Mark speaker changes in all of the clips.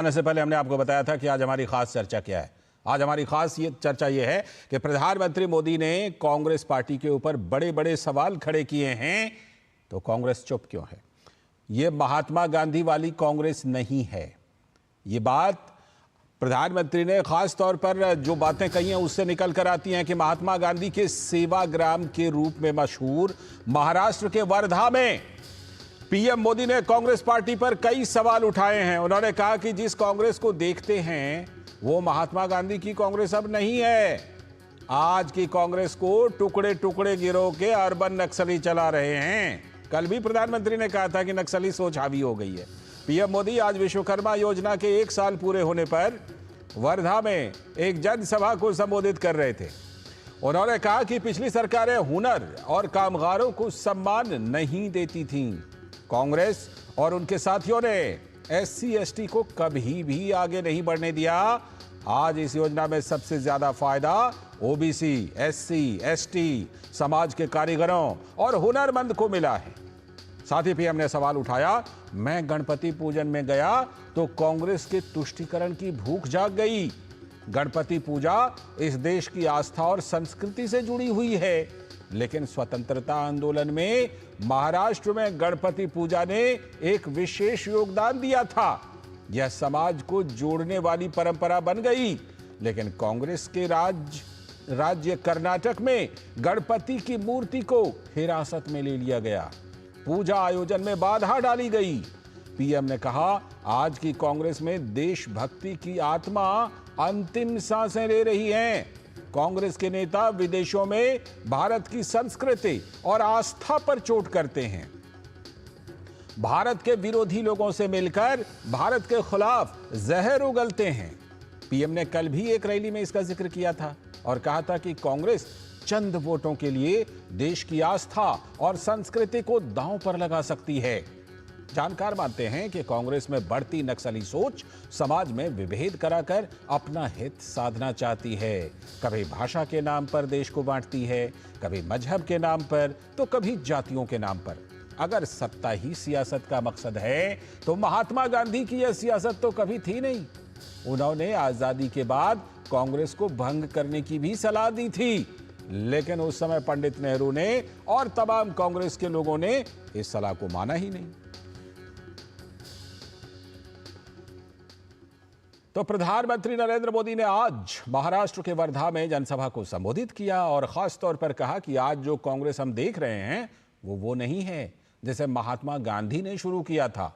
Speaker 1: आने से पहले हमने आपको बताया था कि आज हमारी खास चर्चा क्या है। आज हमारी खास चर्चा ये है कि प्रधानमंत्री मोदी ने कांग्रेस पार्टी के ऊपर बड़े बड़े सवाल खड़े किए हैं, तो कांग्रेस चुप क्यों है? ये महात्मा गांधी वाली कांग्रेस नहीं है। ये बात प्रधानमंत्री ने खास तौर पर जो बातें कही हैं उससे निकल कर आती हैं कि महात्मा गांधी के सेवाग्राम के रूप में मशहूर महाराष्ट्र के वर्धा में पीएम मोदी ने कांग्रेस पार्टी पर कई सवाल उठाए हैं। उन्होंने कहा कि जिस कांग्रेस को देखते हैं वो महात्मा गांधी की कांग्रेस अब नहीं है। आज की कांग्रेस को टुकड़े टुकड़े गिरोह के अर्बन नक्सली चला रहे हैं। कल भी प्रधानमंत्री ने कहा था कि नक्सली सोच हावी हो गई है। पीएम मोदी आज विश्वकर्मा योजना के 1 साल पूरे होने पर वर्धा में एक जनसभा को संबोधित कर रहे थे। उन्होंने कहा कि पिछली सरकारें हुनर और कामगारों को सम्मान नहीं देती थीं। कांग्रेस और उनके साथियों ने एससी एसटी को कभी भी आगे नहीं बढ़ने दिया। आज इस योजना में सबसे ज्यादा फायदा ओबीसी, एससी, एसटी, समाज के कारीगरों और हुनरमंद को मिला है। साथ ही पीएम ने सवाल उठाया, मैं गणपति पूजन में गया तो कांग्रेस के तुष्टीकरण की भूख जाग गई। गणपति पूजा इस देश की आस्था और संस्कृति से जुड़ी हुई है, लेकिन स्वतंत्रता आंदोलन में महाराष्ट्र में गणपति पूजा ने एक विशेष योगदान दिया था। यह समाज को जोड़ने वाली परंपरा बन गई, लेकिन कांग्रेस के राज्य कर्नाटक में गणपति की मूर्ति को हिरासत में ले लिया गया। पूजा आयोजन में बाधा डाली गई। पीएम ने कहा, आज की कांग्रेस में देशभक्ति की आत्मा अंतिम सांसें ले रही है। कांग्रेस के नेता विदेशों में भारत की संस्कृति और आस्था पर चोट करते हैं। भारत के विरोधी लोगों से मिलकर भारत के खिलाफ जहर उगलते हैं। पीएम ने कल भी एक रैली में इसका जिक्र किया था और कहा था कि कांग्रेस चंद वोटों के लिए देश की आस्था और संस्कृति को दांव पर लगा सकती है। जानकार मानते हैं कि कांग्रेस में बढ़ती नक्सली सोच समाज में विभेद कराकर अपना हित साधना चाहती है। कभी भाषा के नाम पर देश को बांटती है, कभी मजहब के नाम पर, तो कभी जातियों के नाम पर। अगर सत्ता ही सियासत का मकसद है तो महात्मा गांधी की यह सियासत तो कभी थी नहीं। उन्होंने आजादी के बाद कांग्रेस को भंग करने की भी सलाह दी थी, लेकिन उस समय पंडित नेहरू ने और तमाम कांग्रेस के लोगों ने इस सलाह को माना ही नहीं। तो प्रधानमंत्री नरेंद्र मोदी ने आज महाराष्ट्र के वर्धा में जनसभा को संबोधित किया और खास तौर पर कहा कि आज जो कांग्रेस हम देख रहे हैं वो नहीं है जिसे महात्मा गांधी ने शुरू किया था।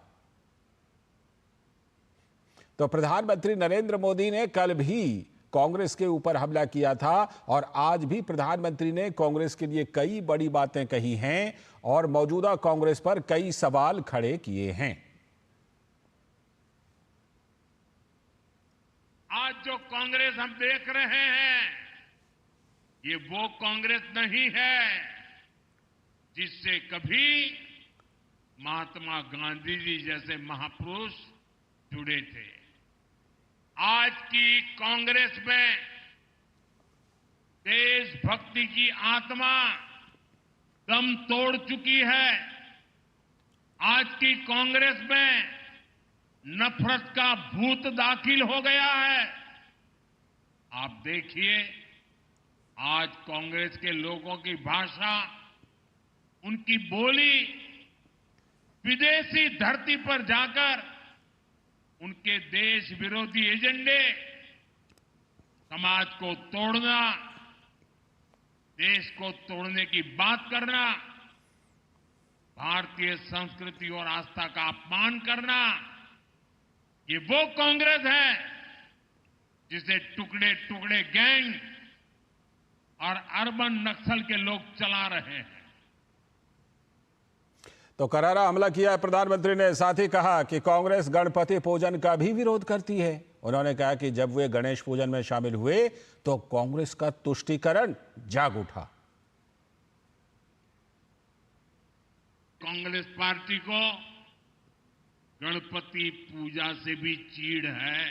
Speaker 1: तो प्रधानमंत्री नरेंद्र मोदी ने कल भी कांग्रेस के ऊपर हमला किया था और आज भी प्रधानमंत्री ने कांग्रेस के लिए कई बड़ी बातें कही हैं और मौजूदा कांग्रेस पर कई सवाल खड़े किए हैं।
Speaker 2: आज जो कांग्रेस हम देख रहे हैं ये वो कांग्रेस नहीं है जिससे कभी महात्मा गांधी जी जैसे महापुरुष जुड़े थे। आज की कांग्रेस में देशभक्ति की आत्मा दम तोड़ चुकी है। आज की कांग्रेस में नफरत का भूत दाखिल हो गया है। आप देखिए, आज कांग्रेस के लोगों की भाषा, उनकी बोली विदेशी धरती पर जाकर उनके देश विरोधी एजेंडे, समाज को तोड़ना, देश को तोड़ने की बात करना, भारतीय संस्कृति और आस्था का अपमान करना, ये वो कांग्रेस है जिसे टुकड़े टुकड़े गैंग और अर्बन नक्सल के लोग चला रहे हैं।
Speaker 1: तो करारा हमला किया है प्रधानमंत्री ने। साथ ही कहा कि कांग्रेस गणपति पूजन का भी विरोध करती है। उन्होंने कहा कि जब वे गणेश पूजन में शामिल हुए तो कांग्रेस का तुष्टीकरण जाग उठा।
Speaker 2: कांग्रेस पार्टी को गणपति पूजा से भी चीड़ है।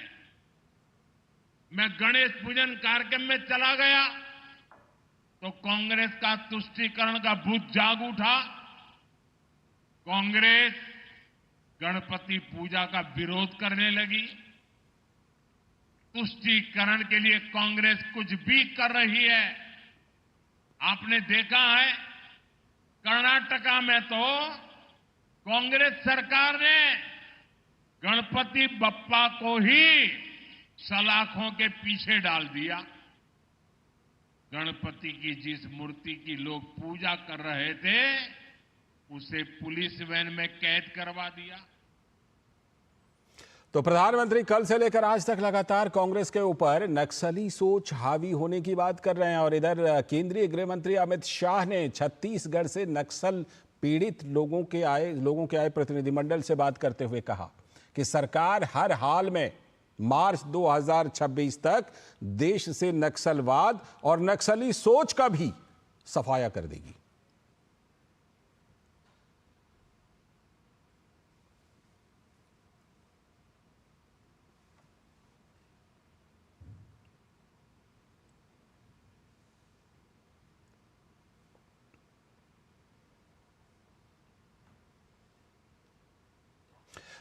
Speaker 2: मैं गणेश पूजन कार्यक्रम में चला गया तो कांग्रेस का तुष्टीकरण का भूत जाग उठा। कांग्रेस गणपति पूजा का विरोध करने लगी। तुष्टीकरण के लिए कांग्रेस कुछ भी कर रही है। आपने देखा है कर्नाटका में तो कांग्रेस सरकार ने गणपति बप्पा को ही सलाखों के पीछे डाल दिया। गणपति की जिस मूर्ति की लोग पूजा कर रहे थे उसे पुलिस वैन में कैद करवा दिया।
Speaker 1: तो प्रधानमंत्री कल से लेकर आज तक लगातार कांग्रेस के ऊपर नक्सली सोच हावी होने की बात कर रहे हैं और इधर केंद्रीय गृह मंत्री अमित शाह ने छत्तीसगढ़ से नक्सल पीड़ित लोगों के आए प्रतिनिधिमंडल से बात करते हुए कहा कि सरकार हर हाल में मार्च 2026 तक देश से नक्सलवाद और नक्सली सोच का भी सफाया कर देगी।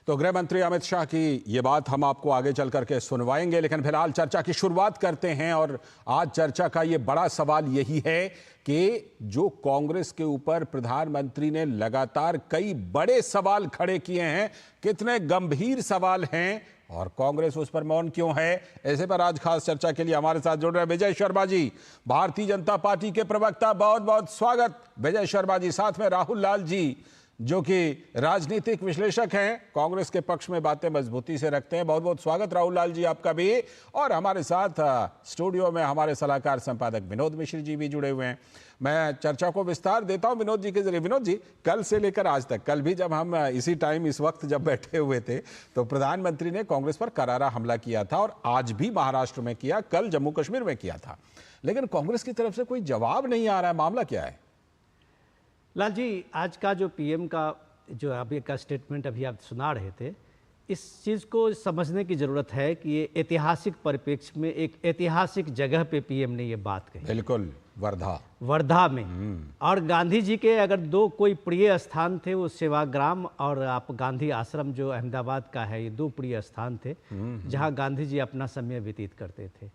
Speaker 1: तो गृह मंत्री अमित शाह की ये बात हम आपको आगे चल करके सुनवाएंगे, लेकिन फिलहाल चर्चा की शुरुआत करते हैं। और आज चर्चा का ये बड़ा सवाल यही है कि जो कांग्रेस के ऊपर प्रधानमंत्री ने लगातार कई बड़े सवाल खड़े किए हैं, कितने गंभीर सवाल हैं और कांग्रेस उस पर मौन क्यों है। ऐसे पर आज खास चर्चा के लिए हमारे साथ जुड़ रहे विजय शर्मा जी, भारतीय जनता पार्टी के प्रवक्ता। बहुत बहुत स्वागत विजय शर्मा जी। साथ में राहुल लाल जी जो कि राजनीतिक विश्लेषक हैं, कांग्रेस के पक्ष में बातें मजबूती से रखते हैं। बहुत बहुत स्वागत राहुल लाल जी आपका भी। और हमारे साथ स्टूडियो में हमारे सलाहकार संपादक विनोद मिश्र जी भी जुड़े हुए हैं। मैं चर्चा को विस्तार देता हूं विनोद जी के जरिए। विनोद जी, कल से लेकर आज तक, कल भी जब हम इसी टाइम इस वक्त जब बैठे हुए थे तो प्रधानमंत्री ने कांग्रेस पर करारा हमला किया था और आज भी महाराष्ट्र में किया, कल जम्मू कश्मीर में किया था, लेकिन कांग्रेस की तरफ से कोई जवाब नहीं आ रहा है। मामला क्या है?
Speaker 3: लाल जी, आज का जो पीएम का जो अभी का स्टेटमेंट अभी आप सुना रहे थे, इस चीज़ को समझने की ज़रूरत है कि ये ऐतिहासिक परिप्रेक्ष्य में एक ऐतिहासिक जगह पे पीएम ने ये बात कही।
Speaker 1: बिल्कुल, वर्धा में।
Speaker 3: और गांधी जी के अगर दो कोई प्रिय स्थान थे, वो सेवाग्राम और आप गांधी आश्रम जो अहमदाबाद का है, ये दो प्रिय स्थान थे जहाँ गांधी जी अपना समय व्यतीत करते थे।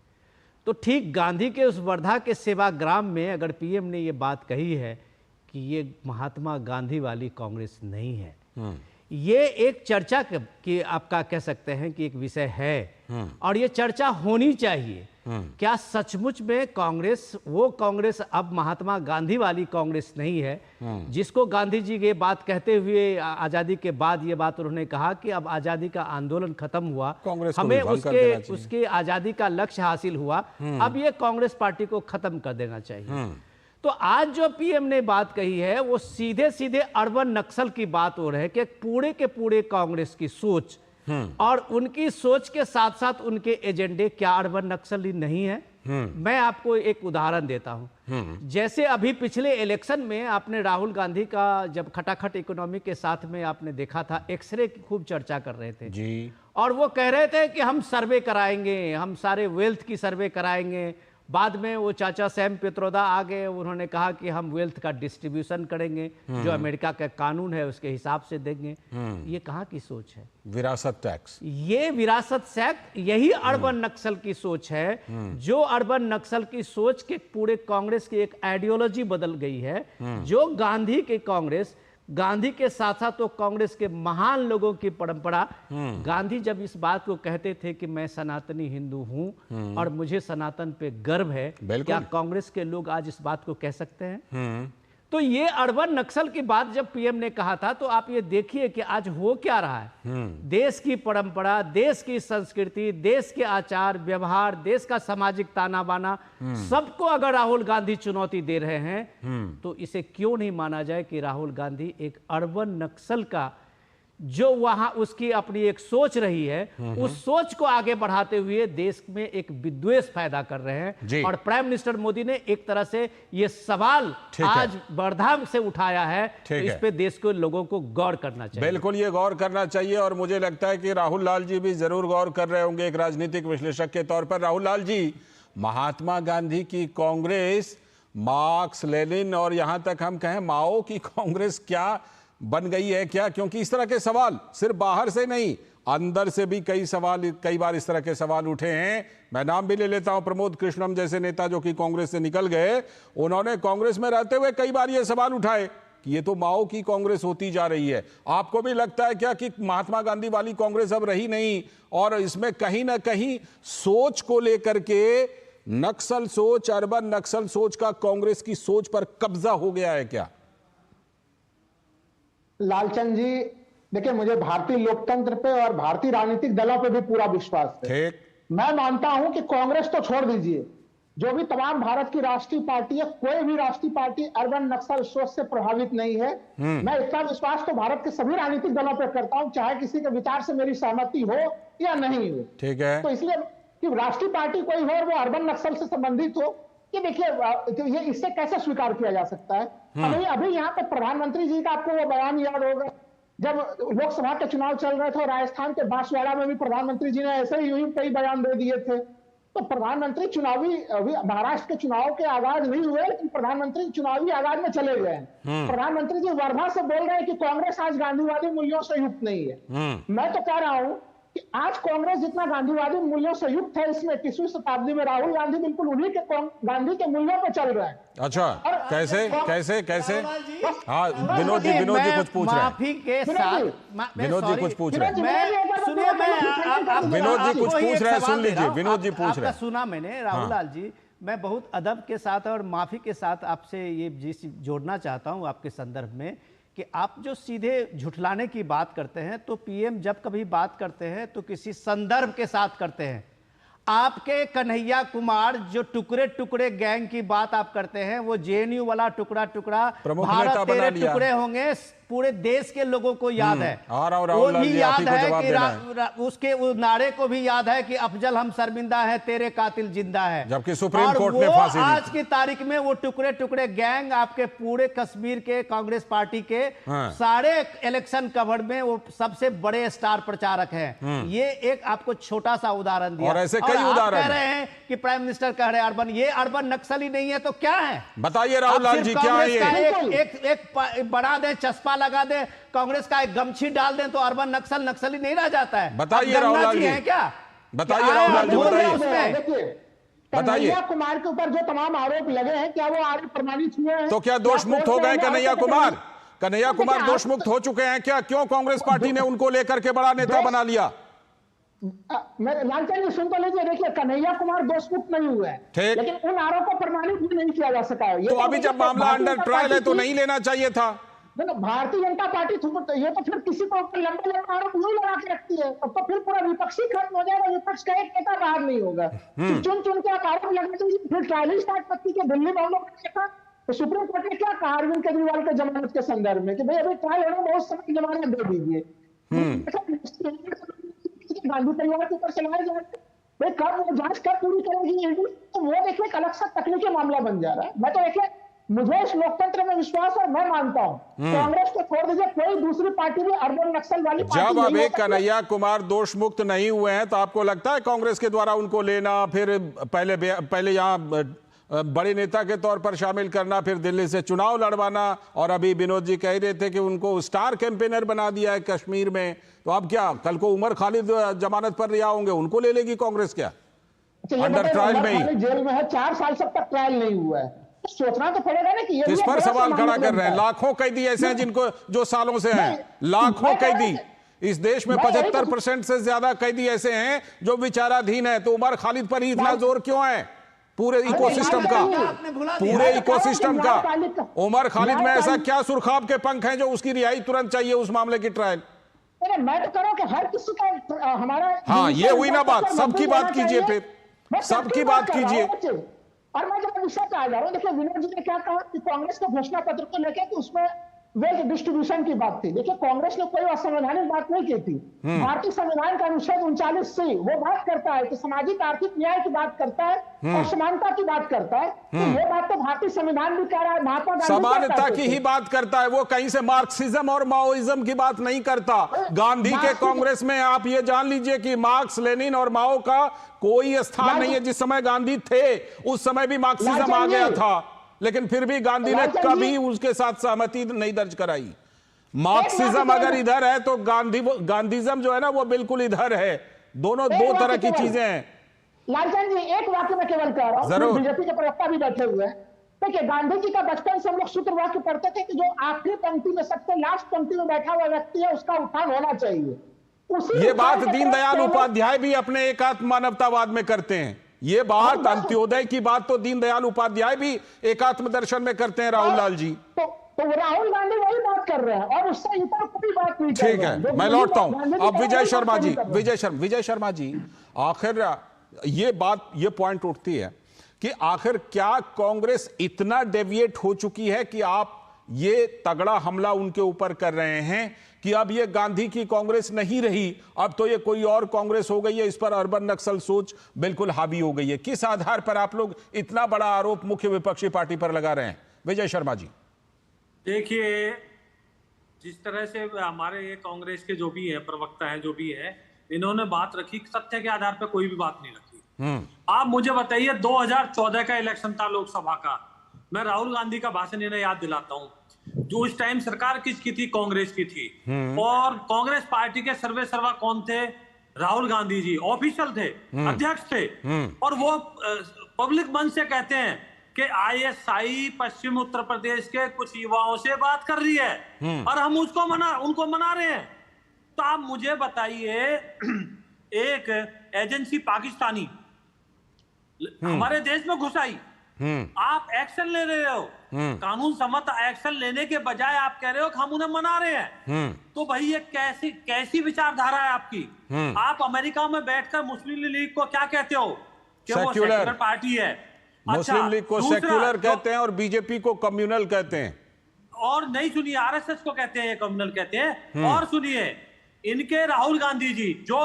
Speaker 3: तो ठीक गांधी के उस वर्धा के सेवाग्राम में अगर पीएम ने ये बात कही है कि ये महात्मा गांधी वाली कांग्रेस नहीं है, ये एक चर्चा की आपका कह सकते हैं कि एक विषय है और ये चर्चा होनी चाहिए। क्या सचमुच में कांग्रेस, वो कांग्रेस अब महात्मा गांधी वाली कांग्रेस नहीं है जिसको गांधी जी ये बात कहते हुए आजादी के बाद ये बात उन्होंने कहा कि अब आजादी का आंदोलन खत्म हुआ, हमें उसके आजादी का लक्ष्य हासिल हुआ, अब ये कांग्रेस पार्टी को खत्म कर देना चाहिए। तो आज जो पीएम ने बात कही है वो सीधे सीधे अर्बन नक्सल की बात हो रही है कि पूरे के पूरे कांग्रेस की सोच और उनकी सोच के साथ साथ उनके एजेंडे क्या अर्बन नक्सली नहीं है। मैं आपको एक उदाहरण देता हूं। जैसे अभी पिछले इलेक्शन में आपने राहुल गांधी का जब खटाखट इकोनॉमी के साथ में आपने देखा था, एक्सरे की खूब चर्चा कर रहे थे जी। और वो कह रहे थे कि हम सर्वे कराएंगे, हम सारे वेल्थ की सर्वे कराएंगे। बाद में वो चाचा सैम पित्रोदा आ गए, उन्होंने कहा कि हम वेल्थ का डिस्ट्रीब्यूशन करेंगे, जो अमेरिका का कानून है उसके हिसाब से देंगे। ये कहाँ की सोच है? विरासत टैक्स, ये विरासत टैक्स, यही अर्बन नक्सल की सोच है। जो अर्बन नक्सल की सोच के पूरे कांग्रेस की एक आइडियोलॉजी बदल गई है। जो गांधी के कांग्रेस, गांधी के साथ साथ तो कांग्रेस के महान लोगों की परंपरा, गांधी जब इस बात को कहते थे कि मैं सनातनी हिंदू हूं और मुझे सनातन पे गर्व है, क्या कांग्रेस के लोग आज इस बात को कह सकते हैं? तो ये अर्बन नक्सल की बात जब पीएम ने कहा था, तो आप ये देखिए कि आज हो क्या रहा है। देश की परंपरा, देश की संस्कृति, देश के आचार व्यवहार, देश का सामाजिक ताना बाना, सबको अगर राहुल गांधी चुनौती दे रहे हैं तो इसे क्यों नहीं माना जाए कि राहुल गांधी एक अर्बन नक्सल का जो वहां उसकी अपनी एक सोच रही है, उस सोच को आगे बढ़ाते हुए देश में एक विद्वेष पैदा कर रहे हैं। और प्राइम मिनिस्टर मोदी ने एक तरह से ये सवाल आज वर्धा से उठाया है, तो इस पे देश के लोगों को गौर करना चाहिए।
Speaker 1: बिल्कुल, ये गौर करना चाहिए और मुझे लगता है कि राहुल लाल जी भी जरूर गौर कर रहे होंगे एक राजनीतिक विश्लेषक के तौर पर। राहुल लाल जी, महात्मा गांधी की कांग्रेस, मार्क्स लेनिन और यहां तक हम कहें माओ की कांग्रेस क्या बन गई है क्या? क्योंकि इस तरह के सवाल सिर्फ बाहर से नहीं, अंदर से भी कई बार इस तरह के सवाल उठे हैं। मैं नाम भी ले लेता हूं, प्रमोद कृष्णम जैसे नेता जो कि कांग्रेस से निकल गए, उन्होंने कांग्रेस में रहते हुए कई बार ये सवाल उठाए कि ये तो माओ की कांग्रेस होती जा रही है। आपको भी लगता है क्या कि महात्मा गांधी वाली कांग्रेस अब रही नहीं और इसमें कहीं ना कहीं सोच को लेकर के नक्सल सोच, अर्बन नक्सल सोच का कांग्रेस की सोच पर कब्जा हो गया है क्या?
Speaker 4: लालचंद जी, देखिए, मुझे भारतीय लोकतंत्र पे और भारतीय राजनीतिक दलों पे भी पूरा विश्वास है। मैं मानता हूं कि कांग्रेस तो छोड़ दीजिए, जो भी तमाम भारत की राष्ट्रीय पार्टी है, कोई भी राष्ट्रीय पार्टी अर्बन नक्सल सोच से प्रभावित नहीं है। मैं इसका विश्वास तो भारत के सभी राजनीतिक दलों पर करता हूं, चाहे किसी के विचार से मेरी सहमति हो या नहीं हो।
Speaker 1: ठीक है,
Speaker 4: तो इसलिए कि राष्ट्रीय पार्टी कोई हो और वो अर्बन नक्सल से संबंधित हो, कि देखिए ये इससे कैसे स्वीकार किया जा सकता है। अभी यहाँ पे प्रधानमंत्री जी का आपको वो बयान याद होगा, जब लोकसभा के चुनाव चल रहे थे और राजस्थान के बांसवाड़ा में भी प्रधानमंत्री जी ने ऐसे ही कई बयान दे दिए थे। तो प्रधानमंत्री चुनावी, अभी महाराष्ट्र के चुनाव के आगाज नहीं हुए लेकिन प्रधानमंत्री चुनावी आगाज में चले गए। प्रधानमंत्री जी वर्धा से बोल रहे हैं कि कांग्रेस आज गांधीवादी मूल्यों से युक्त नहीं है। मैं तो कह रहा हूं कि आज कांग्रेस जितना गांधीवादी मूल्यों से युक्त है, इसमें 21वीं शताब्दी में राहुल गांधी बिल्कुल उन्हीं के गांधी के मूल्यों पर चल रहे हैं।
Speaker 1: अच्छा, कैसे कैसे कैसे? हाँ, विनोद जी कुछ पूछ रहे हैं।
Speaker 3: माफी के साथ
Speaker 1: विनोद जी कुछ पूछ रहे हैं।
Speaker 3: सुनिए,
Speaker 1: विनोद जी कुछ पूछ रहे हैं, सुन लीजिए। विनोद जी पूछ रहे हैं।
Speaker 3: सुना मैंने राहुल लाल जी, मैं बहुत अदब के साथ और माफी के साथ आपसे ये जोड़ना चाहता हूँ आपके संदर्भ में कि आप जो सीधे झुठलाने की बात करते हैं, तो पीएम जब कभी बात करते हैं तो किसी संदर्भ के साथ करते हैं। आपके कन्हैया कुमार जो टुकड़े टुकड़े गैंग की बात आप करते हैं, वो जेएनयू वाला टुकड़ा टुकड़ा भारत तेरे टुकड़े होंगे पूरे देश के लोगों को याद है। वो भी याद है कि उसके उस नारे को भी याद है कि अफजल हम शर्मिंदा है, तेरे कातिल जिंदा है।
Speaker 1: जबकि सुप्रीम कोर्ट ने फांसी दी।
Speaker 3: आज की तारीख में वो टुकड़े टुकड़े गैंग आपके पूरे कश्मीर के कांग्रेस पार्टी के सारे इलेक्शन कवर में वो सबसे बड़े स्टार प्रचारक हैं। ये एक आपको छोटा सा उदाहरण दिया,
Speaker 1: और ऐसे कई उदाहरण
Speaker 3: कह रहे हैं कि प्राइम मिनिस्टर कह रहे हैं अर्बन, ये अर्बन नक्सली नहीं है तो क्या है?
Speaker 1: बताइए राहुल लाल जी, क्या है ये?
Speaker 3: एक बना दे, चस्पा लगा दे, कांग्रेस का एक गमछी डाल दें तो अर्बन नक्सली नहीं रह जाता है।
Speaker 1: बताइए राहुल लाल जी
Speaker 3: है क्या?
Speaker 1: बताइए राहुल लाल जी, बताइए।
Speaker 4: कन्हैया कुमार के ऊपर जो तमाम आरोप लगे हैं, क्या वो आरोप प्रमाणित हुए हैं?
Speaker 1: तो क्या दोष मुक्त हो गए कन्हैया कुमार? कन्हैया कुमार दोष मुक्त हो चुके हैं क्या? क्यों कांग्रेस पार्टी ने उनको लेकर के बड़ा नेता बना लिया?
Speaker 4: लालचंद जी सुन तो लीजिए, देखिए, कन्हैया कुमार दोषमुक्त नहीं हुए हैं, लेकिन उन आरोपों को प्रमाणित भी नहीं किया जा सका है।
Speaker 1: तो अभी जब मामला अंडर ट्रायल है तो नहीं लेना चाहिए था।
Speaker 4: भारतीय जनता पार्टी ये तो फिर किसी को लंबे लंबे आरोप नहीं लगा के रखती है, तब तो फिर पूरा विपक्षी खत्म हो जाएगा, विपक्ष का एक नेता बाहर नहीं होगा। चुन चुन के आप आरोप लगाते हैं। फिर ट्रायल स्टार्ट करती है दिल्ली में हम लोग देखा तो सुप्रीम कोर्ट ने क्या कहा अरविंद केजरीवाल के जमानत के संदर्भ में कि भाई अभी ट्रायल होने में बहुत समय जमानत दे दीजिए। गांधी परिवार के ऊपर चलाए जा रहे, भाई कब वो जांच कब पूरी करेगी, तो वो देखिए एक अलग सा तकनीकी मामला बन जा रहा है। मैं तो देखिए, मुझे इस लोकतंत्र में विश्वास है, मैं मानता हूं कांग्रेस को छोड़ दीजिए, कोई दूसरी पार्टी भी अर्बन नक्सल वाली
Speaker 1: जब अभी कन्हैया कुमार दोष मुक्त नहीं हुए हैं तो आपको लगता है कांग्रेस के द्वारा उनको लेना, फिर पहले यहाँ बड़े नेता के तौर पर शामिल करना, फिर दिल्ली से चुनाव लड़वाना, और अभी विनोद जी कह रहे थे कि उनको स्टार कैंपेनर बना दिया है कश्मीर में, तो अब क्या कल को उमर खालिद जमानत पर रिहा होंगे, उनको ले लेगी कांग्रेस क्या? अंडर ट्रायल में ही
Speaker 4: जेल में है, 4 साल से तक ट्रायल नहीं हुआ है। सोचना तो पड़ेगा ना कि ये
Speaker 1: किस पर सवाल खड़ा कर रहे हैं? लाखों कैदी ऐसे हैं जिनको जो सालों से हैं, लाखों कैदी इस देश में 75% से ज्यादा कैदी ऐसे हैं जो विचाराधीन है, तो उमर खालिद पर ही इतना जोर क्यों है? पूरे इकोसिस्टम का, पूरे इकोसिस्टम का उमर खालिद में ऐसा क्या सुरखाब के पंख हैं जो उसकी रिहाई तुरंत चाहिए उस मामले की ट्रायल?
Speaker 4: मैं तो कह रहा हूं कि हर किसी का हमारा,
Speaker 1: हाँ ये हुई ना बात, सबकी बात कीजिए, फिर सबकी बात कीजिए।
Speaker 4: और मैं जब विषय पे आ जा रहा हूं, देखिए विनोद जी ने क्या कहा कि कांग्रेस के घोषणा पत्र को लेकर कि उसमें वेल्थ डिस्ट्रीब्यूशन की बात थी। देखिए कांग्रेस ने कोई असंवैधानिक बात नहीं की थी। भारतीय संविधान का अनुच्छेद 39C वो बात करता है कि सामाजिक आर्थिक न्याय की बात करता है और समानता की बात करता है। तो ये बात तो भारतीय संविधान भी कह रहा है, महात्मा गांधी
Speaker 1: समानता की ही बात करता है, वो कहीं से मार्क्सिज्म और माओइज्म की बात नहीं करता। गांधी के कांग्रेस में आप ये जान लीजिए कि मार्क्स, लेनिन और माओ का कोई स्थान नहीं है। जिस समय गांधी थे उस समय भी मार्क्सिज्म आ गया था, लेकिन फिर भी गांधी ने कभी उसके साथ सहमति नहीं दर्ज कराई। मार्क्सिज्म अगर इधर है तो गांधीज्म जो है ना वो बिल्कुल इधर है। दोनों दो तरह की चीजें हैं।
Speaker 4: लालचंद जी, एक वाक्य में केवल कह रहा हूं, बीजेपी के प्रवक्ता भी बैठे हुए हैं। देखिए, गांधी जी का बचपन से हम लोग सूत्र वाक्य पढ़ते थे कि जो आखिरी पंक्ति में, सबसे लास्ट पंक्ति में बैठा हुआ व्यक्ति है, उसका उत्थान होना चाहिए।
Speaker 1: ये बात दीनदयाल उपाध्याय भी अपने एकात्म मानवतावाद में करते हैं। ये बात अंत्योदय की बात तो दीनदयाल उपाध्याय भी एकात्म दर्शन में करते हैं, राहुल लाल जी।
Speaker 4: तो राहुल गांधी वही बात कर रहे हैं और उससे इतर कोई बात नहीं कर रहे हैं।
Speaker 1: ठीक है, मैं लौटता हूं। अब विजय शर्मा जी, आखिर ये पॉइंट उठती है कि आखिर क्या कांग्रेस इतना डेविएट हो चुकी है कि आप ये तगड़ा हमला उनके ऊपर कर रहे हैं कि अब ये गांधी की कांग्रेस नहीं रही, अब तो ये कोई और कांग्रेस हो गई है, इस पर अर्बन नक्सल सोच बिल्कुल हावी हो गई है। किस आधार पर आप लोग इतना बड़ा आरोप मुख्य विपक्षी पार्टी पर लगा रहे हैं? विजय शर्मा जी,
Speaker 5: देखिए, जिस तरह से हमारे ये कांग्रेस के जो भी है प्रवक्ता हैं, जो भी है, इन्होंने बात रखी, सत्य के आधार पर कोई भी बात नहीं रखी। आप मुझे बताइए, 2014 का इलेक्शन था लोकसभा का, मैं राहुल गांधी का भाषण इन्हें याद दिलाता हूं। जो उस टाइम सरकार किसकी थी? कांग्रेस की थी। और कांग्रेस पार्टी के सर्वे सर्वा कौन थे? राहुल गांधी जी ऑफिशियल थे, अध्यक्ष थे। और वो पब्लिक मंच से कहते हैं कि आईएसआई पश्चिम उत्तर प्रदेश के कुछ युवाओं से बात कर रही है और हम उनको मना रहे हैं। तो आप मुझे बताइए, एक एजेंसी पाकिस्तानी हमारे देश में घुस आई, आप एक्शन ले रहे हो, कानून सम्मत एक्शन लेने के बजाय आप कह रहे हो कि हम उन्हें मना रहे हैं। तो भाई ये कैसी विचारधारा है आपकी? आप अमेरिका में बैठकर मुस्लिम लीग को क्या कहते हो कि वो सेक्युलर पार्टी है।
Speaker 1: मुस्लिम लीग को सेक्युलर कहते हैं और बीजेपी को कम्युनल कहते हैं।
Speaker 5: और नहीं, सुनिए, आरएसएस को कहते हैं, कम्युनल कहते हैं। और सुनिए, इनके राहुल गांधी जी, जो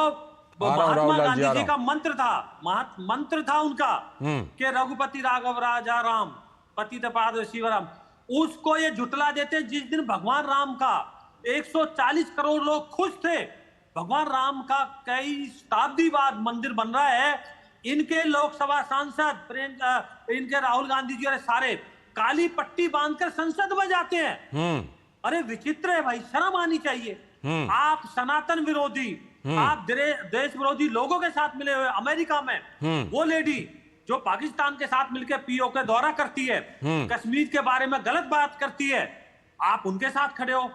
Speaker 5: महात्मा गांधी जी का मंत्र था उनका कि रघुपति राघव राजा राम पतित पाद शिवराम, उसको ये झुटला देते। जिस दिन भगवान राम का 140 करोड़ लोग खुश थे, भगवान राम का कई शताब्दी बाद मंदिर बन रहा है, इनके लोकसभा सांसद इनके राहुल गांधी जी और सारे काली पट्टी बांधकर संसद में जाते हैं। अरे विचित्र है भाई, शर्म आनी चाहिए। आप सनातन विरोधी, आप देश विरोधी लोगों के साथ मिले हुए अमेरिका में, वो लेडी जो पाकिस्तान के साथ मिलकर पीओके दौरा करती है, कश्मीर के बारे में गलत बात करती है, आप उनके साथ खड़े हो।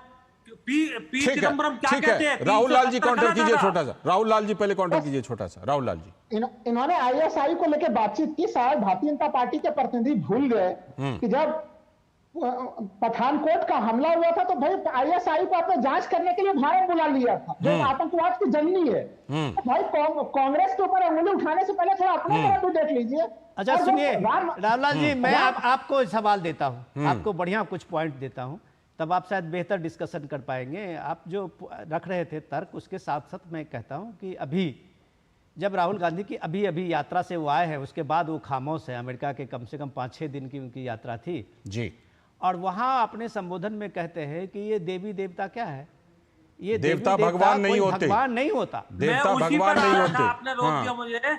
Speaker 5: पी चिदम्बरम क्या कहते हैं?
Speaker 1: राहुल लाल जी काउंटर कीजिए छोटा सा। राहुल लाल जी पहले काउंटर कीजिए छोटा सा। राहुल लाल जी,
Speaker 4: इन्होंने आईएसआई को लेकर बातचीत की। शायद भारतीय जनता पार्टी के प्रतिनिधि भूल गए कि जब पठानकोट का हमला हुआ था तो भाई आईएसआई को आपने जांच करने के लिए भारत बुला लिया था, जो आतंकवाद की जननी है। तो भाई कांग्रेस के ऊपर अंगुली उठाने से पहले थोड़ा अपने तरफ भी देख लीजिए।
Speaker 3: अच्छा सुनिए रामलाल जी, मैं आपको सवाल देता हूं, आपको बढ़िया कुछ पॉइंट देता हूं, तब आप शायद बेहतर डिस्कशन कर पाएंगे। आप जो रख रहे थे तर्क, उसके साथ साथ मैं कहता हूं कि अभी जब राहुल गांधी की अभी यात्रा से वो आए हैं, उसके बाद वो खामोश है। अमेरिका के कम से कम 5-6 दिन की उनकी यात्रा थी
Speaker 1: जी,
Speaker 3: और वहां अपने संबोधन में कहते हैं कि ये देवी देवता क्या है, ये
Speaker 1: देवता भगवान नहीं होते,
Speaker 3: भगवान नहीं होता,
Speaker 1: देवता भगवान नहीं होते।
Speaker 5: आपने रोक दिया मुझे।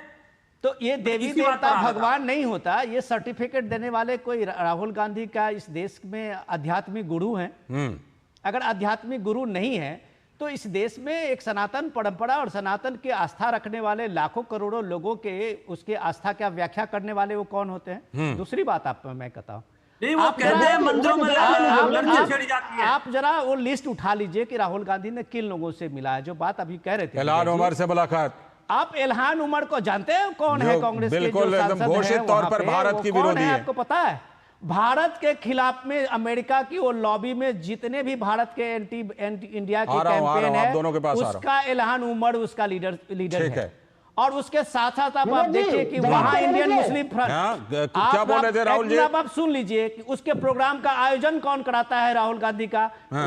Speaker 3: तो ये देवी देवता भगवान नहीं होता, ये सर्टिफिकेट देने वाले कोई राहुल गांधी का इस देश में आध्यात्मिक गुरु हैं। अगर आध्यात्मिक गुरु नहीं है तो इस देश में एक सनातन परंपरा और सनातन की आस्था रखने वाले लाखों करोड़ों लोगों के उसके आस्था का व्याख्या करने वाले वो कौन होते हैं? दूसरी बात मैं कहता हूं,
Speaker 5: नहीं, वो कहते हैं मंदिरों में लड़कियां छेड़ी जाती हैं।
Speaker 3: आप जरा वो लिस्ट उठा लीजिए कि राहुल गांधी ने किन लोगों से मिला है। जो बात अभी कह रहे थे,
Speaker 1: इल्हान उमर से मुलाकात।
Speaker 3: आप इल्हान उमर को जानते हैं कौन है? कांग्रेस के जो सांसद
Speaker 1: घोषित तौर पर भारत की विरोधी है।
Speaker 3: आपको पता है, भारत के खिलाफ में अमेरिका की वो लॉबी में जितने भी भारत के एंटी इंडिया के कैंपेन है, उसका इल्हान उमर उसका लीडर है। और उसके साथ साथ आप देखिए कि वहां इंडियन मुस्लिम फ्रंट,
Speaker 1: क्या बोल रहे थे राहुल जी?
Speaker 3: आप सुन लीजिए कि उसके प्रोग्राम का आयोजन कौन कराता है? राहुल गांधी का।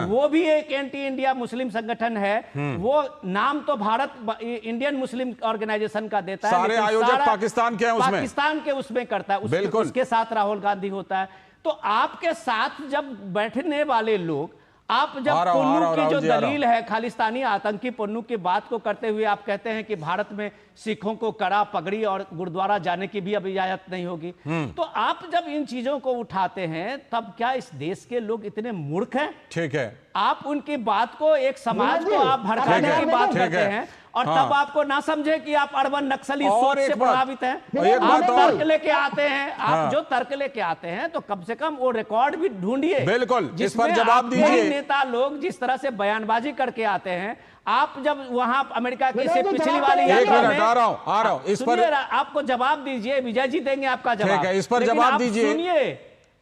Speaker 3: वो भी एक एंटी इंडिया मुस्लिम संगठन है। वो नाम तो भारत इंडियन मुस्लिम ऑर्गेनाइजेशन का देता है,
Speaker 1: सारे आयोजक पाकिस्तान के हैं, उसमें
Speaker 3: पाकिस्तान के उसमें करता है, उसके साथ राहुल गांधी होता है। तो आपके साथ जब बैठने वाले लोग, आप जब पन्नू की जो दलील है खालिस्तानी आतंकी पन्नू की बात को करते हुए आप कहते हैं कि भारत में सिखों को कड़ा पगड़ी और गुरुद्वारा जाने की भी अब इजाजत नहीं होगी। तो आप जब इन चीजों को उठाते हैं तब क्या इस देश के लोग इतने मूर्ख हैं?
Speaker 1: ठीक है,
Speaker 3: आप उनकी बात को, एक समाज को आप भड़काने की बात करते हैं और तब आपको ना समझे कि आप अर्बन नक्सली सोच से प्रभावित हैं। आप तर्क लेके आते हैं, आप जो तर्क लेके आते हैं तो कम से कम वो रिकॉर्ड भी ढूंढिए।
Speaker 1: बिल्कुल, इस
Speaker 3: जिसमें
Speaker 1: पर जवाब
Speaker 3: आपके
Speaker 1: दीजिए।
Speaker 3: नेता लोग जिस तरह से बयानबाजी करके आते हैं, आप जब वहां अमेरिका की से पिछली वाली
Speaker 1: एक मिनट, आ रहा हूं, इस पर
Speaker 3: आपको जवाब दीजिए, विजय जी देंगे आपका जवाब।
Speaker 1: ठीक है, इस पर
Speaker 3: लेकिन
Speaker 1: जवाब
Speaker 3: आप
Speaker 1: दीजिए।
Speaker 3: सुनिए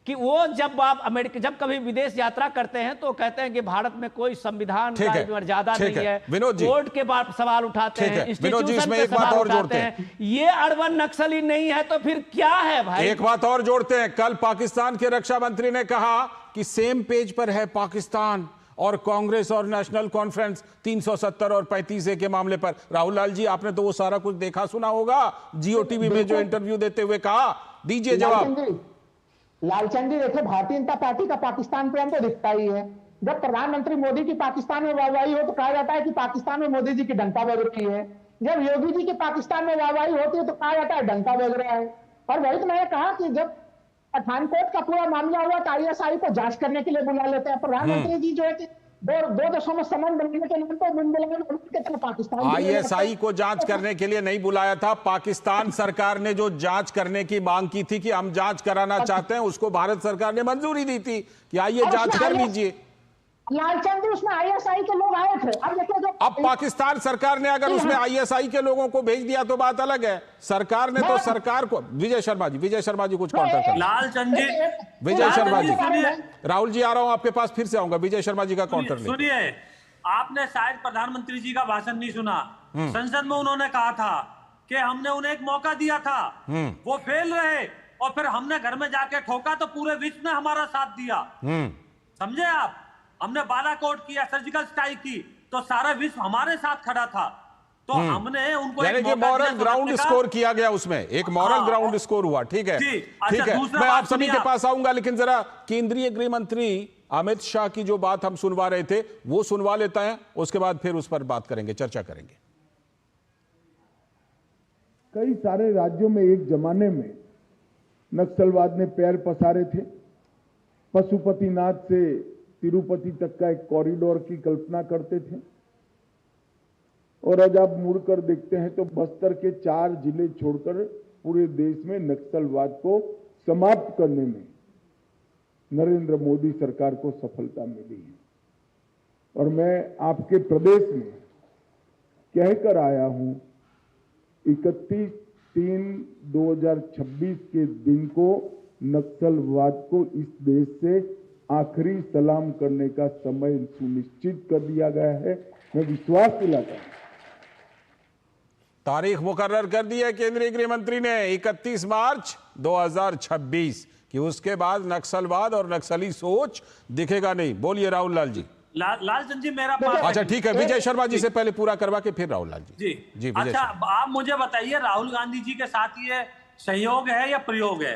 Speaker 3: कि वो जब आप अमेरिका, जब कभी विदेश यात्रा करते हैं तो कहते हैं कि भारत में कोई संविधान का मर्यादा नहीं है,
Speaker 1: विनोद जी,
Speaker 3: कोर्ट के बाद सवाल उठाते हैं,
Speaker 1: विनोद जी, इसमें एक बात और जोड़ते हैं,
Speaker 3: ये अर्बन नक्सली नहीं है तो फिर क्या है भाई?
Speaker 1: एक बात और जोड़ते हैं, कल पाकिस्तान के रक्षा मंत्री ने कहा कि सेम पेज पर है पाकिस्तान और कांग्रेस और नेशनल कॉन्फ्रेंस 370 और 35A के मामले पर। राहुल लाल जी, आपने तो वो सारा कुछ देखा सुना होगा, जियो टीवी में जो इंटरव्यू देते हुए कहा, दीजिए जवाब।
Speaker 4: लालचंद जी, देखो, भारतीय जनता पार्टी का पाकिस्तान प्रेम तो दिखता ही है। जब प्रधानमंत्री मोदी की पाकिस्तान में वाहवाही हो तो कहा जाता है कि पाकिस्तान में मोदी जी की डंका बज रही है। जब योगी जी की पाकिस्तान में वाहवाही होती है तो कहा जाता है डंका बज रहा है। और वही तो मैंने कहा कि जब पठानकोट का पूरा मामला हुआ तो ISI को जांच करने के लिए बुला लेते हैं। प्रधानमंत्री जी जो है कि दो देशों में संबंध बनने के नाम पर पाकिस्तान
Speaker 1: ISI को जांच करने के लिए नहीं बुलाया था। पाकिस्तान सरकार ने जो जांच करने की मांग की थी कि हम जांच कराना चाहते हैं, उसको भारत सरकार ने मंजूरी दी थी कि आइए जांच कर लीजिए।
Speaker 4: लालचंद जी, उसमें ISI के लोग आए थे। अब देखो,
Speaker 1: अब पाकिस्तान सरकार ने अगर उसमें ISI के लोगों को भेज दिया तो बात अलग है। सरकार ने तो सरकार को, विजय शर्मा जी कुछ काउंटर कर।
Speaker 5: लालचंद जी,
Speaker 1: विजय शर्मा जी, राहुल जी आ रहा हूं आपके पास, फिर से आऊंगा। विजय शर्मा जी का काउंटर
Speaker 5: सुनिए, आपने शायद प्रधानमंत्री जी का भाषण नहीं सुना। संसद में उन्होंने कहा था कि हमने उन्हें एक मौका दिया था, वो फेल रहे और फिर हमने घर में जाके ठोका तो पूरे विश्व ने हमारा साथ दिया। समझे आप? हमने बालाकोट किया, सर्जिकल स्ट्राइक की, तो सारा विश्व हमारे साथ खड़ा था। तो हमने उनको
Speaker 1: यानी कि मॉरल ग्राउंड स्कोर किया गया, उसमें एक मॉरल ग्राउंड स्कोर हुआ। ठीक है, ठीक है, मैं आप सभी के पास आऊंगा, लेकिन जरा केंद्रीय गृह मंत्री अमित शाह की जो बात हम सुनवा रहे थे वो सुनवा लेता है, उसके बाद फिर उस पर बात करेंगे, चर्चा करेंगे।
Speaker 6: कई सारे राज्यों में एक जमाने में नक्सलवाद ने पैर पसारे थे। पशुपतिनाथ से तिरुपति तक का एक कॉरिडोर की कल्पना करते थे, और आज आप मुड़कर देखते हैं तो बस्तर के 4 जिले छोड़कर पूरे देश में नक्सलवाद को समाप्त करने में नरेंद्र मोदी सरकार को सफलता मिली है। और मैं आपके प्रदेश में कहकर आया हूं, 31/3/2026 के दिन को नक्सलवाद को इस देश से आखिरी सलाम करने का समय सुनिश्चित कर दिया गया है। मैं विश्वास दिलाता हूं।
Speaker 1: तारीख मुकर्रर कर दी है केंद्रीय गृह मंत्री ने, 31 मार्च 2026 कि उसके बाद नक्सलवाद और नक्सली सोच दिखेगा नहीं। बोलिए राहुल लाल जी।
Speaker 5: लालचंद जी, मेरा पास,
Speaker 1: अच्छा ठीक है, विजय शर्मा जी से पहले पूरा करवा के फिर राहुल लाल जी।
Speaker 5: जी अच्छा, आप मुझे बताइए, राहुल गांधी जी के साथ ये सहयोग है या प्रयोग है?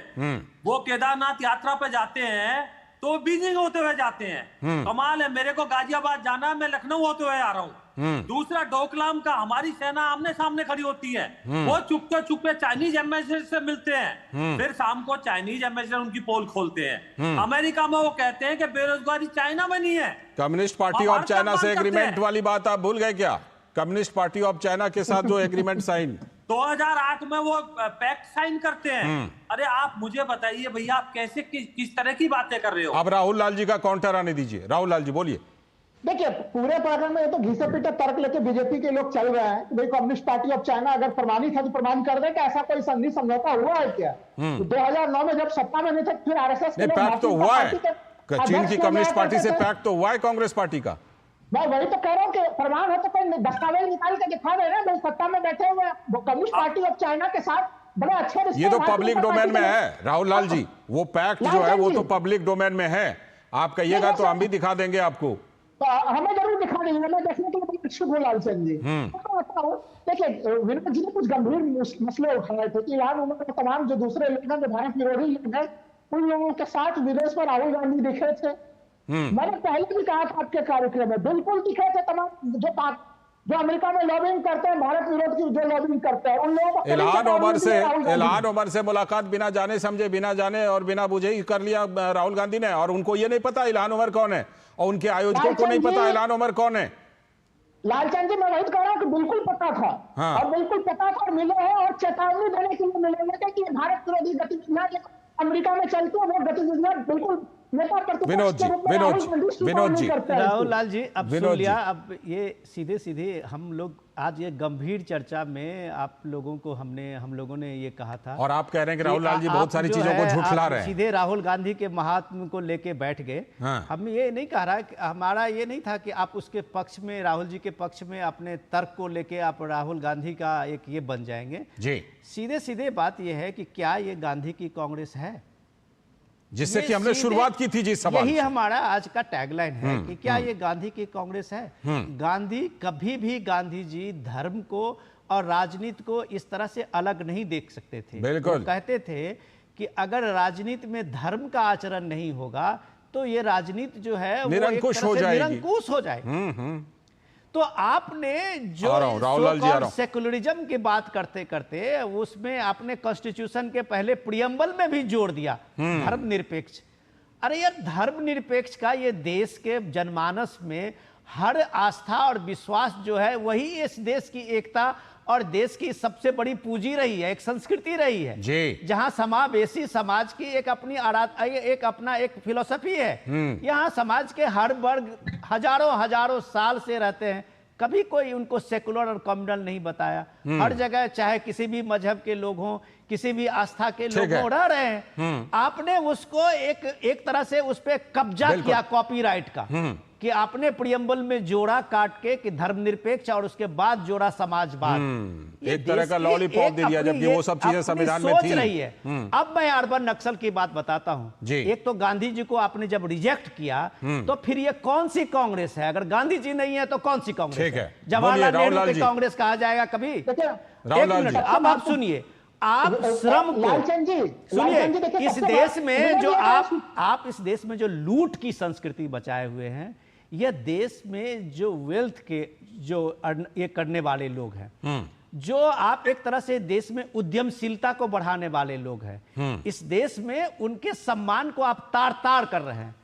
Speaker 5: वो केदारनाथ यात्रा पे जाते हैं तो बीजिंग होते हुए जाते हैं। कमाल है, मेरे को गाजियाबाद जाना है, मैं लखनऊ होते हुए आ रहा हूँ। दूसरा, डोकलाम का हमारी सेना आमने सामने खड़ी होती है, वो चुपके चुपके चाइनीज एम्बेसडर से मिलते हैं, फिर शाम को चाइनीज एम्बेसडर उनकी पोल खोलते हैं। अमेरिका में वो कहते हैं कि बेरोजगारी चाइना में नहीं है।
Speaker 1: कम्युनिस्ट पार्टी ऑफ चाइना से एग्रीमेंट वाली बात आप भूल गए क्या? कम्युनिस्ट पार्टी ऑफ चाइना के साथ जो एग्रीमेंट साइन
Speaker 5: 2008 में वो पैक्ट साइन करते हैं। अरे आप मुझे बताइए भैया, आप कैसे किस तरह की बातें कर रहे हो?
Speaker 1: अब राहुल लाल जी का काउंटर आने दीजिए। राहुल लाल जी बोलिए।
Speaker 4: देखिए, पूरे प्रकरण में तो घिसे पीटे तर्क लेके बीजेपी के लोग चल रहे हैं। भाई, कम्युनिस्ट पार्टी ऑफ चाइना अगर प्रमाणित है तो प्रमाण कर दे कि ऐसा कोई संधि समझौता हुआ है क्या? 2009 में जब सत्ता में नहीं थे, फिर RSS के
Speaker 1: पैक्ट तो हुआ है, चीन की कम्युनिस्ट पार्टी से पैक्ट तो हुआ है कांग्रेस पार्टी का।
Speaker 4: मैं वही तो कह रहा हूँ कि प्रमाण हो तो कोई दस्तावेज निकाल के दिखा दे रहे हैं। सत्ता में बैठे हुए कम्युनिस्ट पार्टी ऑफ चाइना के साथ बड़े अच्छे रिश्ते।
Speaker 1: ये तो पब्लिक डोमेन में है राहुल लाल जी, वो पैक्ट जो है वो तो पब्लिक डोमेन में है। आप कहिएगा तो हम भी दिखा देंगे आपको।
Speaker 4: तो हमें जरूर दिखा देंगे, मैं देखने के लिए इच्छुक हूँ लालचंद जी। देखिए, विनोद जी ने कुछ गंभीर मसले उठाए थे कि यार उन्होंने तमाम जो दूसरे लोग हैं, जो भारत विरोधी लोग हैं, उन लोगों के साथ विदेश में राहुल गांधी दिखे थे। मैंने पहले भी कहा था आपके कार्यक्रम में, बिल्कुल दिखे थे तमाम जो जो अमेरिका में लॉबिंग करते हैं, भारत विरोध की जो लॉबिंग करते हैं, उन लोगों को
Speaker 1: इल्हान उमर से मुलाकात बिना जाने समझे, बिना जाने और बिना बुझे ही कर लिया राहुल गांधी ने, और उनको ये नहीं पता इल्हान उमर कौन है, और उनके आयोजकों को नहीं पता इल्हान उमर कौन है।
Speaker 4: लालचंद जी, मैं वही कह रहा हूँ कि बिल्कुल पता था।
Speaker 1: हाँ।
Speaker 4: और बिल्कुल पता था और मिले हैं, और चेतावनी देने के लिए मिले थे कि भारत विरोधी गतिविधियां अमेरिका में चलती है, वो गतिविधियां बिल्कुल नेता
Speaker 1: विनोद जी
Speaker 3: राहुल लाल जी, अब सुन लिया। अब ये सीधे सीधे हम लोग आज ये गंभीर चर्चा में आप लोगों को हम लोगों ने ये कहा था,
Speaker 1: और आप कह रहे हैं कि राहुल लाल जी बहुत सारी चीजों को झुठला रहे हैं,
Speaker 3: सीधे राहुल गांधी के महात्म को लेके बैठ गए।
Speaker 1: हाँ।
Speaker 3: हम ये नहीं कह रहा, हमारा ये नहीं था कि आप उसके पक्ष में, राहुल जी के पक्ष में अपने तर्क को लेके आप राहुल गांधी का एक ये बन जाएंगे जी। सीधे सीधे बात ये है कि क्या ये गांधी की कांग्रेस है,
Speaker 1: जिससे कि हमने शुरुआत की थी जी सवाल।
Speaker 3: यही हमारा आज का टैगलाइन है कि क्या ये गांधी की कांग्रेस है। गांधी कभी भी, गांधी जी धर्म को और राजनीति को इस तरह से अलग नहीं देख सकते थे।
Speaker 1: बिल्कुल।
Speaker 3: वो कहते थे कि अगर राजनीति में धर्म का आचरण नहीं होगा तो ये राजनीति जो है वो
Speaker 1: निरंकुश हो
Speaker 3: जाएगी। तो आपने जो सेकुलरिज्म की बात करते करते उसमें आपने कॉन्स्टिट्यूशन के पहले प्रियम्बल में भी जोड़ दिया धर्मनिरपेक्ष। अरे यार, धर्मनिरपेक्ष का ये देश के जनमानस में हर आस्था और विश्वास जो है वही इस देश की एकता और देश की सबसे बड़ी पूंजी रही है, एक संस्कृति रही है जी। जहां समावेशी समाज की एक अपनी एक फिलोसफी है। यहाँ समाज के हर वर्ग हजारों साल से रहते हैं, कभी कोई उनको सेकुलर और कम्युनल नहीं बताया। हर जगह चाहे किसी भी मजहब के लोग हों, किसी भी आस्था के लोग हों, रह रहे हैं। आपने उसको एक तरह से उस पर कब्जा किया कॉपीराइट का, कि आपने प्रियम्बल में जोड़ा काट के कि धर्मनिरपेक्ष और उसके बाद जोड़ा समाजवाद।
Speaker 1: एक तरह का लॉलीपॉप दे दिया, जबकि वो सब चीजें संविधान में थी।
Speaker 3: रही है। अब मैं अर्बन नक्सल की बात बताता हूं। एक तो गांधी जी को आपने जब रिजेक्ट किया तो फिर ये कौन सी कांग्रेस है? अगर गांधी जी नहीं है तो कौन सी कांग्रेस है? जवाहरलाल नेहरू की कांग्रेस कहा जाएगा कभी? अब आप सुनिए, आप श्रम को सुनिए, इस देश में जो आप इस देश में जो लूट की संस्कृति बचाए हुए हैं, यह देश में जो वेल्थ के जो ये करने वाले लोग हैं, जो आप एक तरह से देश में उद्यमशीलता को बढ़ाने वाले लोग हैं, इस देश में उनके सम्मान को आप तार तार कर रहे हैं।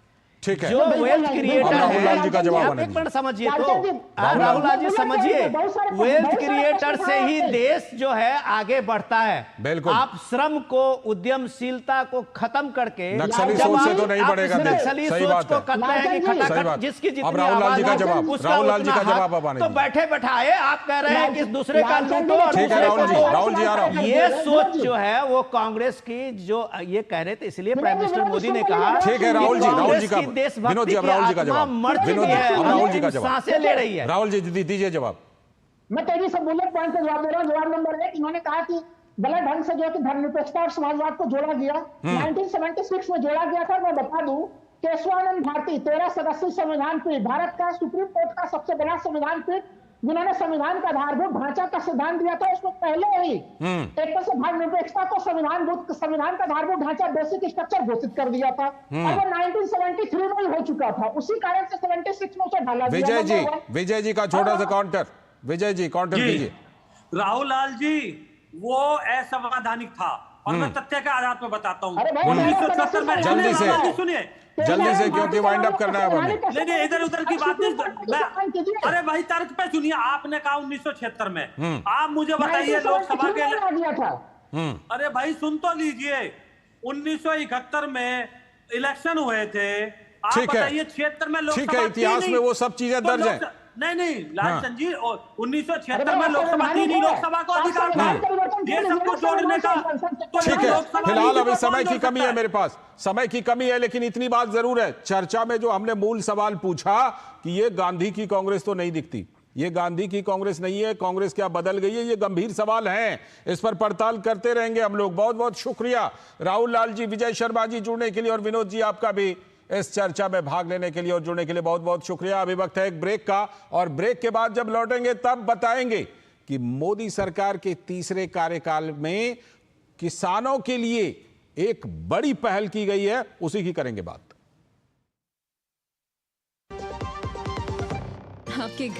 Speaker 1: ठीक है,
Speaker 3: जो वेल्थ क्रिएटर है,
Speaker 1: राहुल लाल जी का जवाब
Speaker 3: एक मिनट समझिए तो, राहुल लाल जी समझिए, वेल्थ क्रिएटर से ही देश जो है आगे बढ़ता है।
Speaker 1: बिल्कुल।
Speaker 3: आप श्रम को, उद्यमशीलता को खत्म करके,
Speaker 1: नक्सली सोच से तो नहीं बढ़ेगा देश।
Speaker 3: नक्सली सोच को करते हैं कि खटाखट जिसकी जितनी आवाज है
Speaker 1: राहुल लाल जी का जवाब
Speaker 3: तो बैठे बैठाए आप कह रहे हैं कि दूसरे का लूटो और
Speaker 1: राहुल जी आ रहा हूं।
Speaker 3: ये सोच जो है वो कांग्रेस की, जो ये कह रहे थे, इसलिए प्राइम मिनिस्टर मोदी ने कहा,
Speaker 1: ठीक है राहुल जी का
Speaker 3: देशभक्ति की आत्मा मर चुकी है,
Speaker 1: राहुल जी का जवाब,
Speaker 3: सांसें ले रही है।
Speaker 1: राहुल जी दीजिए जवाब।
Speaker 4: मैं तेजी से बुलेट पॉइंट पे जवाब दे रहा हूं। जवाब नंबर 1, इन्होंने कहा कि गलत ढंग से जो है कि धर्मनिरपेक्षता और समाजवाद को जोड़ा गया। 1976 में जोड़ा गया था। मैं बता दूं, केशवानंद भारती 13 सदस्यीय संविधान पीठ, भारत का सुप्रीम कोर्ट का सबसे बड़ा संविधान पीठ, जिन्होंने संविधान का आधारभूत ढांचा का सिद्धांत दिया था, उसको पहले ही एक तरह से धर्मनिरपेक्षता को संविधान का आधारभूत ढांचा, बेसिक स्ट्रक्चर घोषित कर दिया था। और वो 1973 में ही हो चुका था। उसी कारण से 76 में उसे ढाला गया।
Speaker 1: विजय जी का छोटा सा काउंटर, विजय जी काउंटर कीजिए।
Speaker 5: राहुल लाल जी, वो असंवैधानिक था और मैं तथ्य के आधार पर बताता हूँ। 1974 में
Speaker 1: जल्दी से क्योंकि वाइंड अप करना है।
Speaker 5: नहीं, इधर उधर की बात नहीं। अरे भाई, तर्क पे सुनिए। आपने कहा 1976 में, आप मुझे बताइए लोकसभा के, अरे भाई सुन तो लीजिए, 1971 में इलेक्शन हुए थे। आप बताइए 76 में लोकसभा,
Speaker 1: इतिहास में वो सब चीजें दर्ज है।
Speaker 5: नहीं लालचंद जी, 1976 में लोकसभा थी नहीं, लोकसभा को अधिकार था ये सबको जोड़ने का।
Speaker 1: ठीक है, फिलहाल अभी समय की कमी है, मेरे पास समय की कमी है, लेकिन इतनी बात जरूर है, चर्चा में जो हमने मूल सवाल पूछा कि ये गांधी की कांग्रेस तो नहीं दिखती, ये गांधी की कांग्रेस नहीं है, कांग्रेस क्या बदल गई है, ये गंभीर सवाल हैं, इस पर पड़ताल करते रहेंगे हम लोग। बहुत बहुत शुक्रिया राहुल लाल जी, विजय शर्मा जी जुड़ने के लिए, और विनोद जी आपका भी इस चर्चा में भाग लेने के लिए और जुड़ने के लिए बहुत बहुत शुक्रिया। अभी वक्त है एक ब्रेक का, और ब्रेक के बाद जब लौटेंगे तब बताएंगे कि मोदी सरकार के तीसरे कार्यकाल में किसानों के लिए एक बड़ी पहल की गई है, उसी की करेंगे बात।
Speaker 7: आपके घर